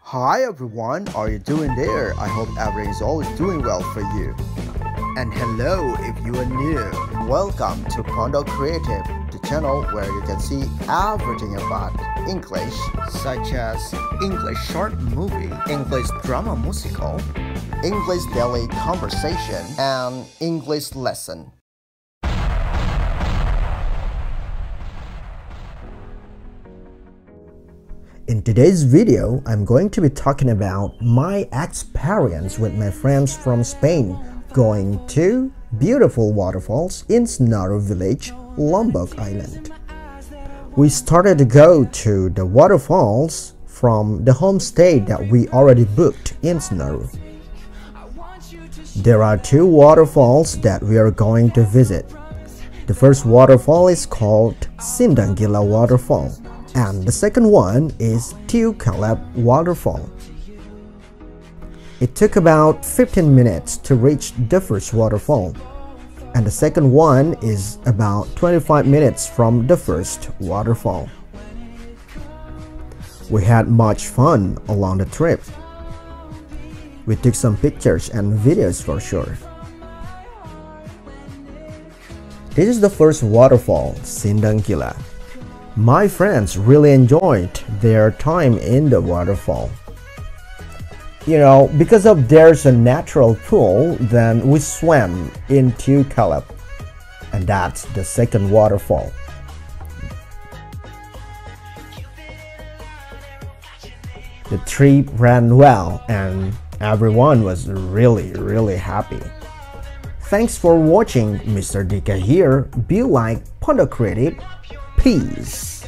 Hi everyone, how are you doing there? I hope everything is always doing well for you. And hello if you are new. Welcome to Kondo Creative, the channel where you can see everything about English, such as English short movie, English drama musical, English daily conversation, and English lesson. In today's video, I'm going to be talking about my experience with my friends from Spain going to beautiful waterfalls in Snaro village, Lombok Island. We started to go to the waterfalls from the homestay that we already booked in Snaro. There are two waterfalls that we are going to visit. The first waterfall is called Sindangila Waterfall, and the second one is Tiu Kaleb Waterfall. It took about 15 minutes to reach the first waterfall, and the second one is about 25 minutes from the first waterfall. We had much fun along the trip. We took some pictures and videos for sure. This is the first waterfall, Sindangila. My friends really enjoyed their time in the waterfall. You know, because of there's a natural pool, then we swam into Caleb, and that's the second waterfall. The trip ran well and everyone was really happy. Thanks for watching. Mr. Dika here. Be like Kondo Creative. Peace.